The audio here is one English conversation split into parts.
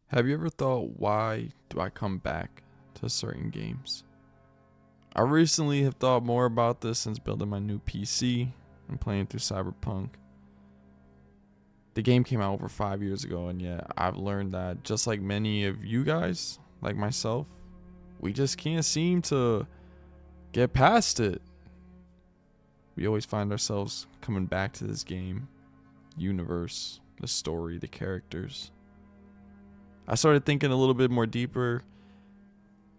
Have you ever thought, why do I come back to certain games? I recently have thought more about this since building my new PC and playing through Cyberpunk. The game came out over 5 years ago, and yet I've learned that just like many of you guys, like myself, we just can't seem to get past it. We always find ourselves coming back to this game, universe, the story, the characters. I started thinking a little bit more deeper,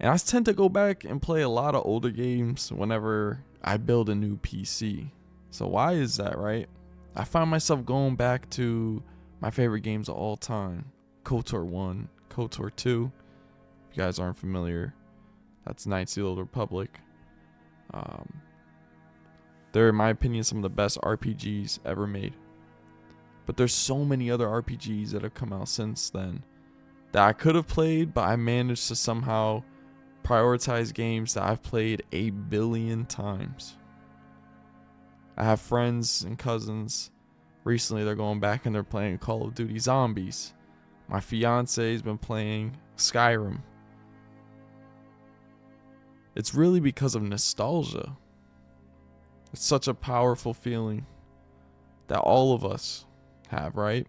and I tend to go back and play a lot of older games whenever I build a new PC. So why is that, right? I find myself going back to my favorite games of all time. KOTOR 1, KOTOR 2. If you guys aren't familiar, that's Knights of the Old Republic. They're, in my opinion, some of the best RPGs ever made. But there's so many other RPGs that have come out since then that I could have played, but I managed to somehow prioritize games that I've played 1,000,000,000 times. I have friends and cousins. Recently, they're going back and they're playing Call of Duty Zombies. My fiance's been playing Skyrim. It's really because of nostalgia. It's such a powerful feeling that all of us have, right?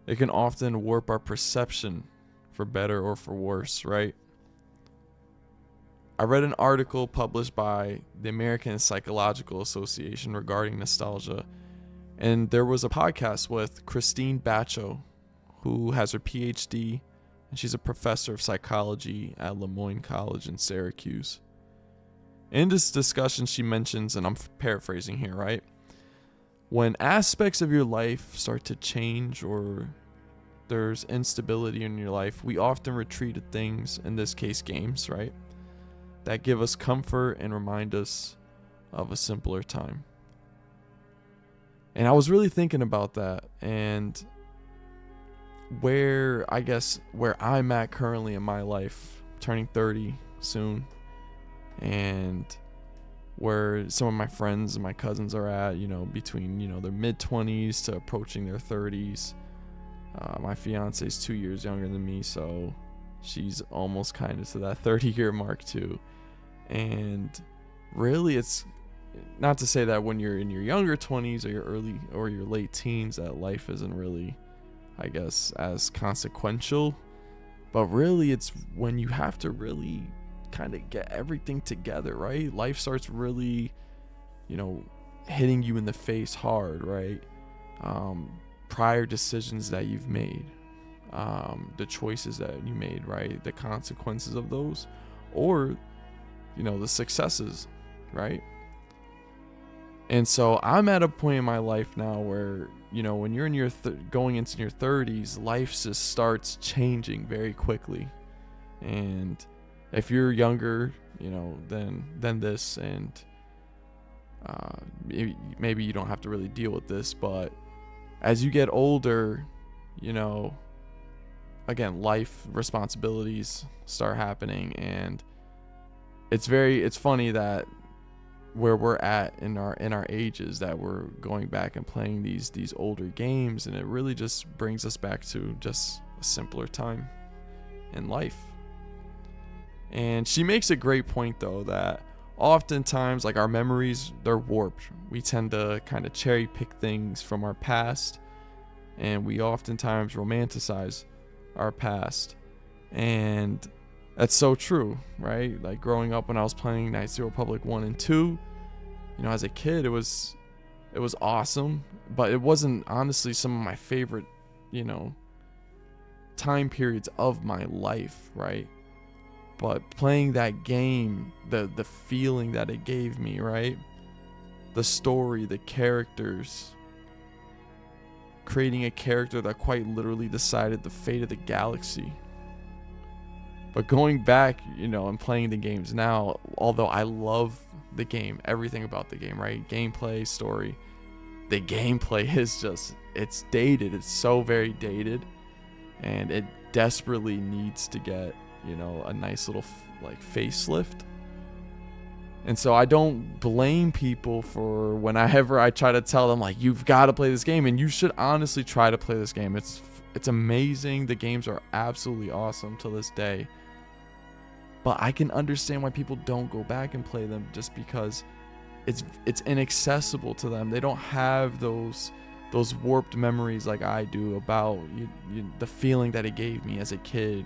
It can often warp our perception for better or for worse, right? I read an article published by the American Psychological Association regarding nostalgia, and there was a podcast with Christine Bacho, who has her PhD, and she's a professor of psychology at Lemoyne College in Syracuse. In this discussion, she mentions, and I'm paraphrasing here, right? When aspects of your life start to change or there's instability in your life, we often retreat to things, in this case games, right, that give us comfort and remind us of a simpler time. And I was really thinking about that, and where I'm at currently in my life, turning 30 soon, and where some of my friends and my cousins are at, between, their mid-20s to approaching their 30s. My fiance is 2 years younger than me, so she's almost kind of to that 30-year mark too. And really, it's not to say that when you're in your younger 20s or your early or your late teens that life isn't really, I guess, as consequential, but really it's when you have to really kind of get everything together, right? Life starts really, hitting you in the face hard, right? Prior decisions that you've made, the choices that you made, right? The consequences of those, or, the successes, right? And so I'm at a point in my life now where, when you're in your going into your 30s, life just starts changing very quickly. And if you're younger, than this, and maybe you don't have to really deal with this, but as you get older, again, life responsibilities start happening, and it's funny that where we're at in our ages, that we're going back and playing these older games, and it really just brings us back to just a simpler time in life. And she makes a great point, though, that oftentimes, like, our memories, they're warped. We tend to kind of cherry pick things from our past, and we oftentimes romanticize our past. And that's so true, right? Like, growing up when I was playing Knights of the Republic 1 and 2, as a kid, it was awesome, but it wasn't honestly some of my favorite, time periods of my life, right? But playing that game, the feeling that it gave me, right? The story, the characters, creating a character that quite literally decided the fate of the galaxy. But going back, and playing the games now, although I love the game, everything about the game, right? Gameplay, story. The gameplay is just, it's dated. It's so very dated. And it desperately needs to get, a nice little facelift. And so I don't blame people whenever I try to tell them, like, you've got to play this game, and you should honestly try to play this game. It's It's amazing. The games are absolutely awesome to this day. But I can understand why people don't go back and play them, just because it's inaccessible to them. They don't have those warped memories like I do about the feeling that it gave me as a kid,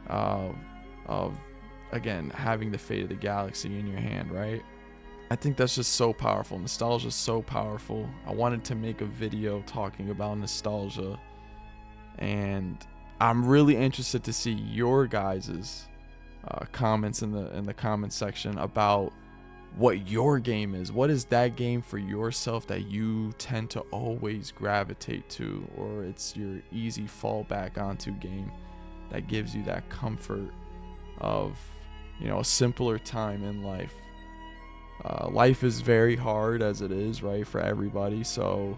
of again having the fate of the galaxy in your hand, right? I think that's just so powerful. Nostalgia is so powerful. I wanted to make a video talking about nostalgia, and I'm really interested to see your guys's comments in the comment section about what your game is. What is that game for yourself that you tend to always gravitate to, or it's your easy fallback onto game that gives you that comfort of, a simpler time in life. Life is very hard as it is, right, for everybody. So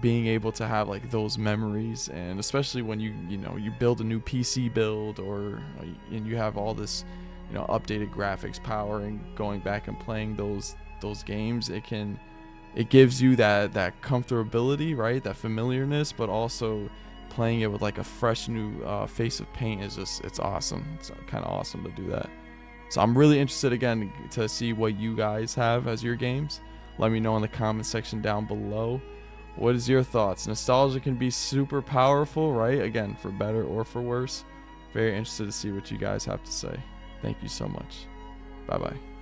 being able to have like those memories, and especially when you build a new PC build, and you have all this updated graphics power, and going back and playing those games, it gives you that comfortability, right, that familiarness, but also playing it with like a fresh new face of paint is just, it's awesome. It's kind of awesome to do that. So I'm really interested again to see what you guys have as your games. Let me know in the comment section down below. What is your thoughts? Nostalgia can be super powerful, right? Again, for better or for worse. Very interested to see what you guys have to say. Thank you so much. Bye bye.